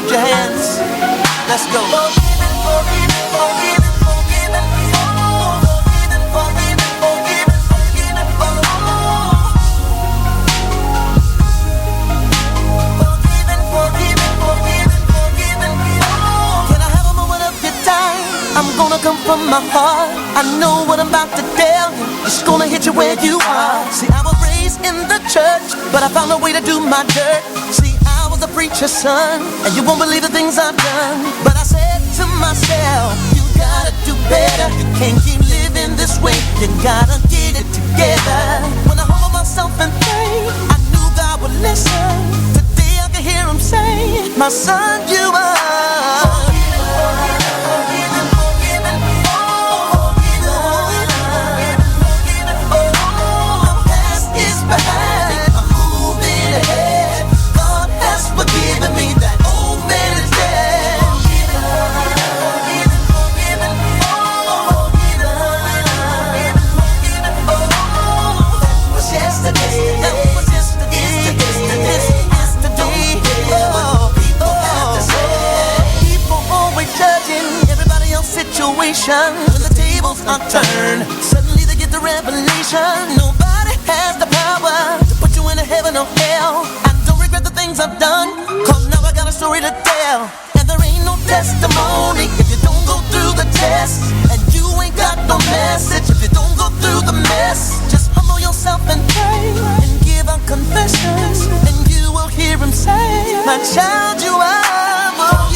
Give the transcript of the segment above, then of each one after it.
hold your hands. Let's go. I'm gonna come from my heart. I know what I'm about to tell you. It's gonna hit you where you are. See, I was raised in the church, but I found a way to do my dirt. See, I was a preacher's son, and you won't believe the things I've done. But I said to myself, you gotta do better. You can't keep living this way. You gotta get it together. When I humble myself and pray, I knew God would listen. Today I can hear him say, my son, you are. When the tables are turned, suddenly they get the revelation. Nobody has the power to put you into heaven or hell. I don't regret the things I've done, cause now I got a story to tell. And there ain't no testimony if you don't go through the test. And you ain't got no message if you don't go through the mess. Just humble yourself and pray and give a confession, and you will hear him say, my child, you are forgiven.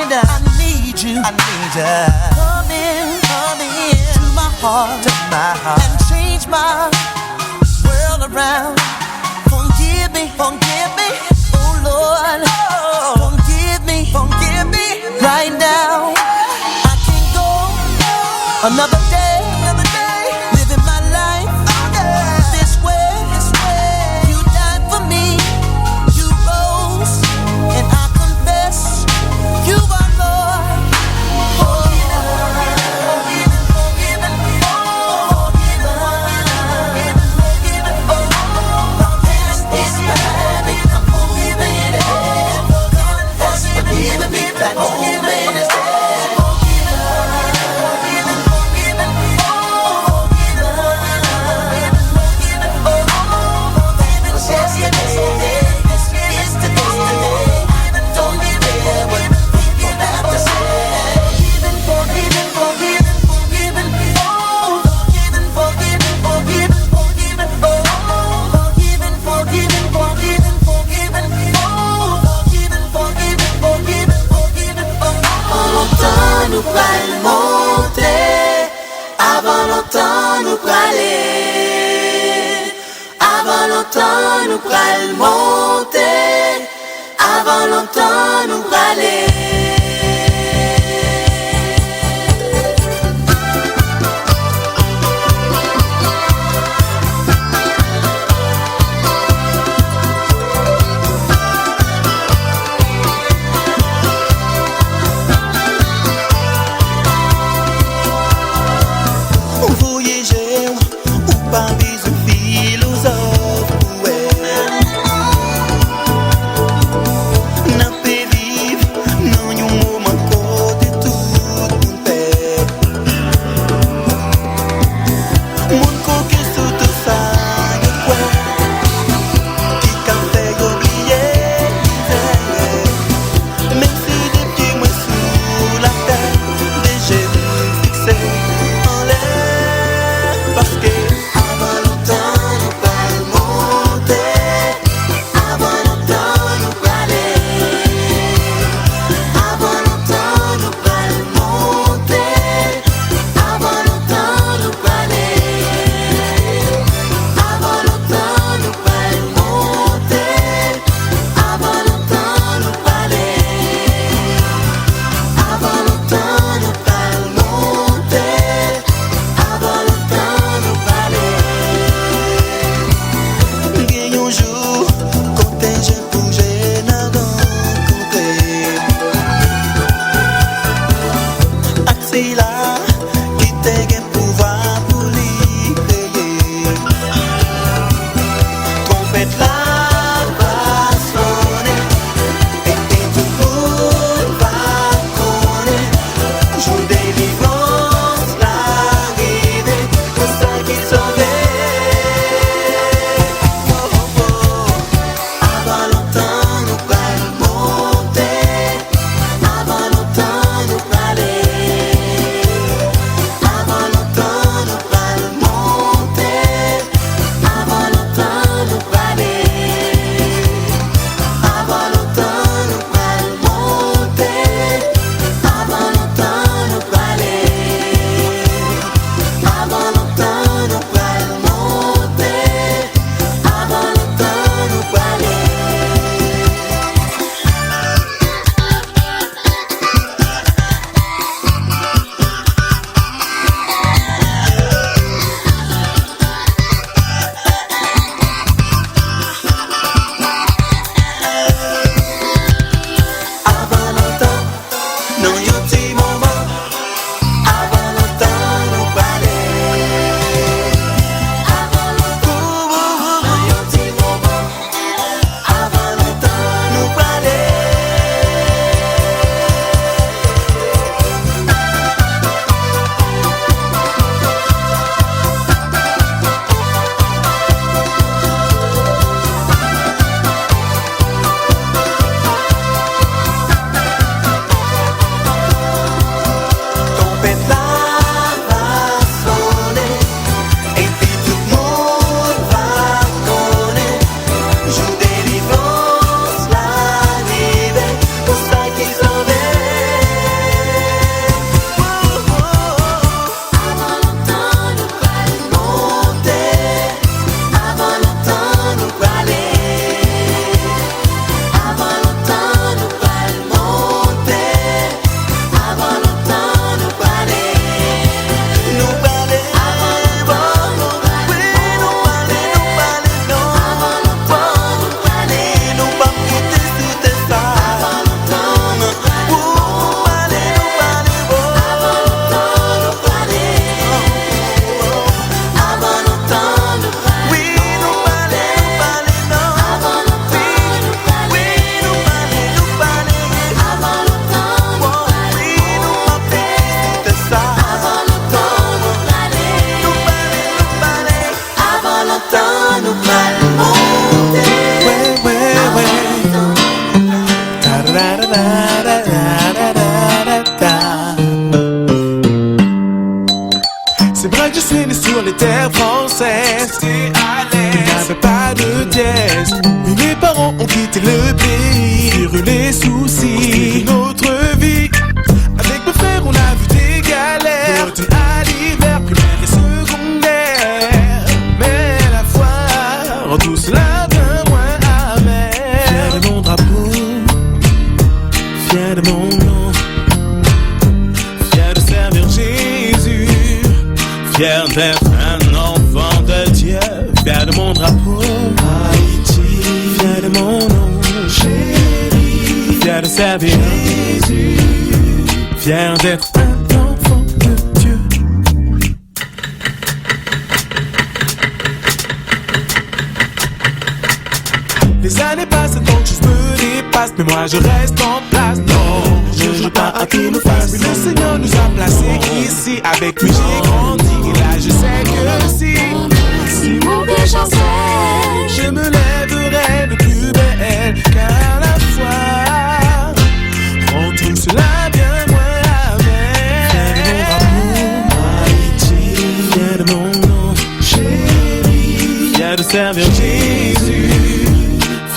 I need you. Come in to my heart, and change my world around. Forgive me, oh Lord. Forgive me right now. I can't go another day living my life this way. You died for me, you rose, and I confess you are Lord. Nous pral monter, avant longtemps nous praler. Voyager ou pas besoin philosophe. N'a pas vivre ça qui t'a un pouvoir pour l'y créer. Trompette là va sonner et tout le monde va connaître. Jour délivrance l'arrivée, pour ça qui sauve. Avant longtemps nous allons monter, avant longtemps nous aller. Avant longtemps nous allons monter, avant longtemps nous aller. Avant longtemps nous allons monter, avant longtemps nous aller. Avant longtemps nous allons monter, avant longtemps nous aller. Avant longtemps, non y a petit moment. Avant longtemps nous aller. Avant longtemps, non y a petit moment. Avant longtemps nous aller. Trompette là va sonner et puis tout le monde va connaître. Jour délivrance l'arrivée, pour ça qui sauve. Avant longtemps nous allons monter, avant longtemps nous aller. Avant longtemps nous allons monter, avant longtemps nous aller. Nous aller, avant longtemps nous aller, non. Avant longtemps nous aller, nous pas quitter c'était ça. Avant longtemps nous aller, avant longtemps nous aller. Avant longtemps nous aller, oui nous aller, non. Avant longtemps nous aller, oui nous aller. Avant longtemps nous aller, oui nous pas quitter c'était ça. Avant longtemps nous aller, avant longtemps nous allons monter. C'est vrai que je suis né sur les terres françaises. Il n'y avait pas de dièse. Mais mes parents ont quitté le pays, viré les soucis de notre vie. Avec mes frères on a vu des galères, d'automne à l'hiver, primaire et secondaire. Mais la foi rend tout cela bien moins amer. Fier de mon drapeau, fier de mon nom, fier de servir Jésus, fier d'être un enfant de Dieu, fier de mon drapeau, Haïti, fier de mon nom, chéri, fier de servir Jésus, fier d'être un enfant de Dieu. Les années passent donc je me dépasse, mais moi je reste en place. Non, je joue pas à qui nous fasse. Mais le Seigneur nous a placés ici. Avec lui j'ai grandi et là je sais que si mauvais j'en sais, je me lèverai de plus belle, car la foi rend tout cela bien moins amer. Fier de mon drapeau, Haïti, fier de mon nom, chéri, fier de servir Jésus,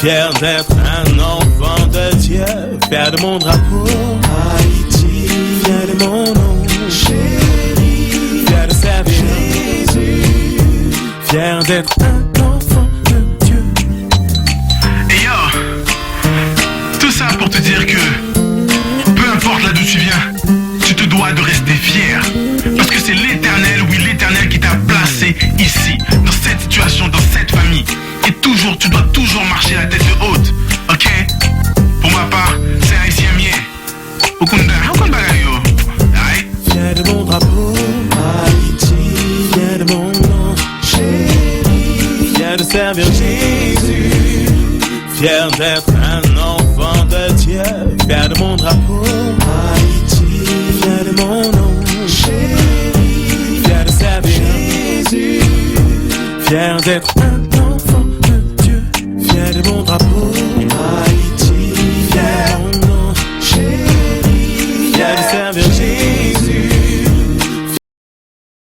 fier d'être un enfant de Dieu, fier de mon drapeau, Haïti, fier de mon nom, chéri, fier de servir Jésus, fier d'être un enfant de Dieu. Et yo, tout ça pour te dire que peu importe là d'où tu viens, tu te dois de rester fier. Parce que c'est l'Éternel, oui l'Éternel qui t'a placé ici, dans cette situation, dans cette famille. Et toujours, tu dois toujours marcher la tête haute, ok? Pour ma part, c'est haïtien mien. Okunda, okunda yo. Aïe. Fier de mon Fier d'être un enfant de Dieu, fier de mon drapeau, Haïti, fier de mon nom, chéri, fier de servir Jésus, fier d'être un